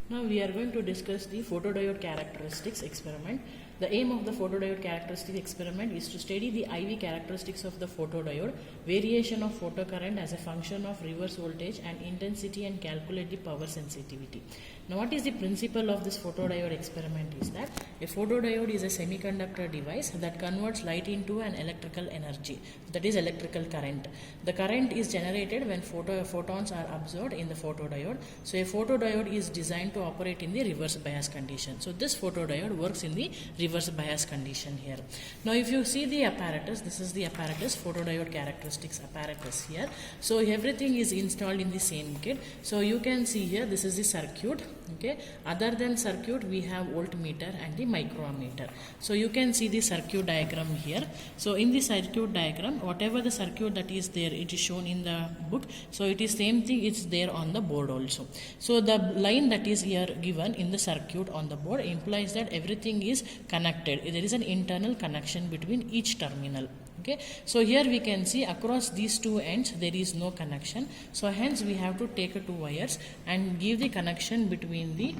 Now we are going to discuss the photodiode characteristics experiment. The aim of the photodiode characteristic experiment is to study the IV characteristics of the photodiode, variation of photocurrent as a function of reverse voltage and intensity, and calculate the power sensitivity. Now what is the principle of this photodiode experiment is that a photodiode is a semiconductor device that converts light into an electrical energy, that is electrical current. The current is generated when photons are absorbed in the photodiode. So a photodiode is designed to operate in the reverse bias condition. So this photodiode works in the reverse bias condition here. Now if you see the apparatus, this is the apparatus, photodiode characteristics apparatus here. So everything is installed in the same kit. So you can see here, this is the circuit. Okay, other than circuit we have voltmeter and the micrometer. So you can see the circuit diagram here. So in the circuit diagram, whatever the circuit that is there, it is shown in the book. So it is same thing, it's there on the board also. So the line that is here given in the circuit on the board implies that everything is connected. There is an internal connection between each terminal. Okay, so here we can see across these two ends there is no connection. So hence we have to take two wires and give the connection between the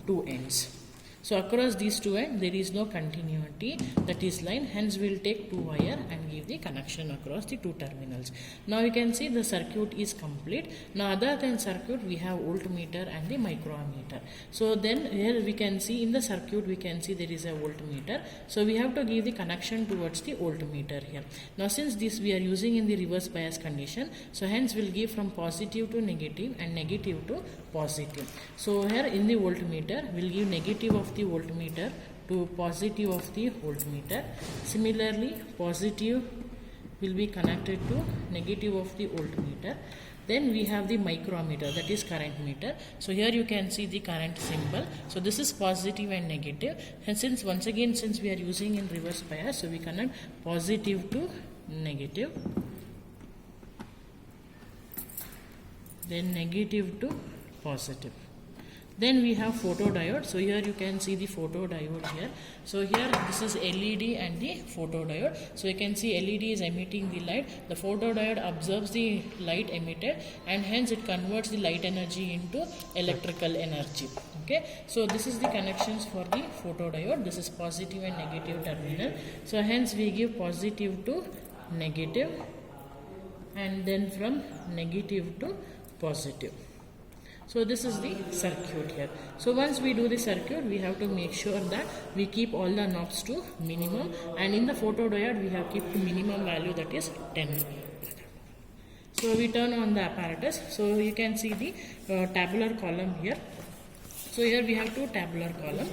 two ends. So across these two ends there is no continuity, that is line, hence we will take two wire and give the connection across the two terminals. Now you can see the circuit is complete. Now other than circuit we have voltmeter and the micrometer. So then here we can see in the circuit we can see there is a voltmeter. So we have to give the connection towards the voltmeter here. Now since this we are using in the reverse bias condition, so hence we will give from positive to negative and negative to positive. So here in the voltmeter we will give negative of the voltmeter to positive of the voltmeter. Similarly, positive will be connected to negative of the voltmeter. Then we have the micrometer, that is current meter. So here you can see the current symbol. So this is positive and negative. And since once again since we are using in reverse bias, so we connect positive to negative, then negative to positive. Then we have photodiode. So here you can see the photodiode here. So here this is LED and the photodiode. So you can see LED is emitting the light. The photodiode absorbs the light emitted and hence it converts the light energy into electrical energy. Okay, so this is the connections for the photodiode. This is positive and negative terminal. So hence we give positive to negative and then from negative to positive. So this is the circuit here. So once we do the circuit, we have to make sure that we keep all the knobs to minimum, and in the photodiode we have kept the minimum value, that is 10. So we turn on the apparatus. So you can see the tabular column here. So here we have two tabular column.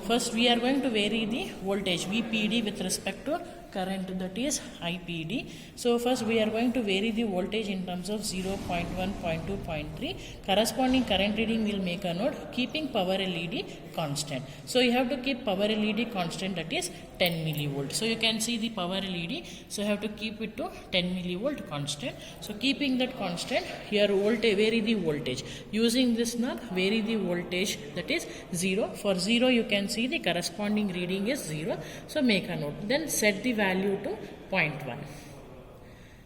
First we are going to vary the voltage VPD with respect to current, that is IPD. So first we are going to vary the voltage in terms of 0, 0.1, 0.2, 0.3. Corresponding current reading will make a note, keeping power LED constant. So you have to keep power LED constant, that is 10 millivolt. So you can see the power LED. So you have to keep it to 10 millivolt constant. So keeping that constant, here voltage, vary the voltage. Using this knob, vary the voltage, that is 0. For 0 you can see the corresponding reading is 0. So make a note. Then set the value to 0.1.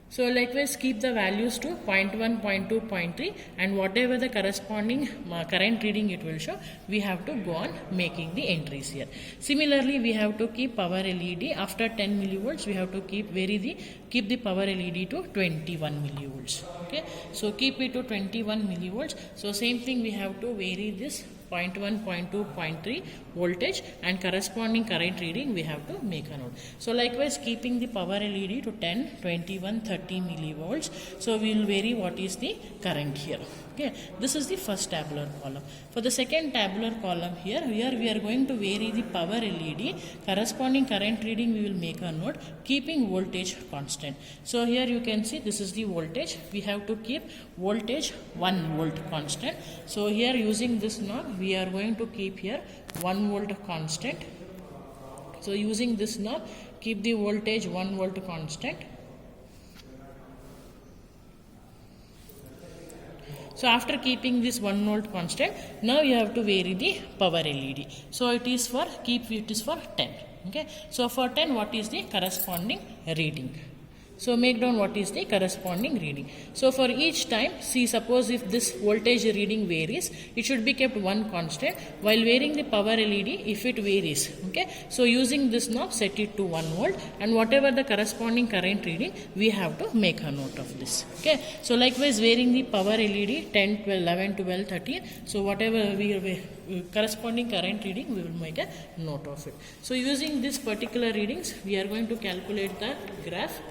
So likewise keep the values to 0.1, 0.2, 0.3, and whatever the corresponding current reading it will show, we have to go on making the entries here. Similarly, we have to keep power LED after 10 millivolts. We have to keep the power LED to 21 millivolts. Okay, so keep it to 21 millivolts. So same thing, we have to vary this 0.1, 0.2, 0.3 voltage and corresponding current reading we have to make a note. So likewise keeping the power LED to 10, 21, 30 millivolts. So we will vary what is the current here. Okay, this is the first tabular column. For the second tabular column here we are going to vary the power LED. Corresponding current reading we will make a note, keeping voltage constant. So here you can see this is the voltage. We have to keep voltage 1 volt constant. So here using this knob we are going to keep here 1 volt constant. So using this knob, keep the voltage 1 volt constant. So after keeping this 1 volt constant, now you have to vary the power LED. So it is for 10. Okay. So for 10, what is the corresponding reading? So make down what is the corresponding reading. So for each time, see, suppose if this voltage reading varies, it should be kept one constant. While wearing the power LED, if it varies, okay, so using this knob, set it to 1 volt, and whatever the corresponding current reading, we have to make a note of this. Okay, so likewise wearing the power LED 10, 12, 11, 12, 13. So whatever we corresponding current reading, we will make a note of it. So using this particular readings, we are going to calculate the graph.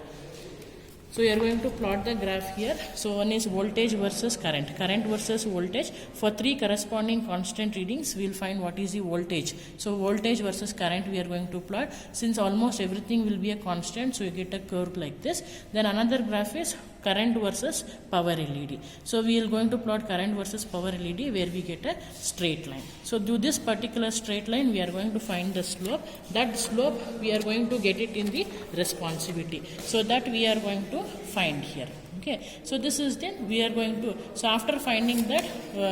So you are going to plot the graph here. So one is voltage versus current versus voltage. For 3 corresponding constant readings, we will find what is the voltage. So voltage versus current we are going to plot. Since almost everything will be a constant, so you get a curve like this. Then another graph is current versus power LED. So we are going to plot current versus power LED where we get a straight line. So do this particular straight line, we are going to find the slope. That slope we are going to get it in the responsivity. So that we are going to find here. Okay, so this is then we are going to, so after finding that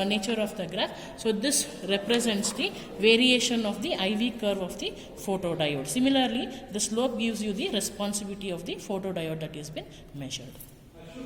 nature of the graph, so this represents the variation of the IV curve of the photodiode. Similarly, the slope gives you the responsivity of the photodiode that has been measured.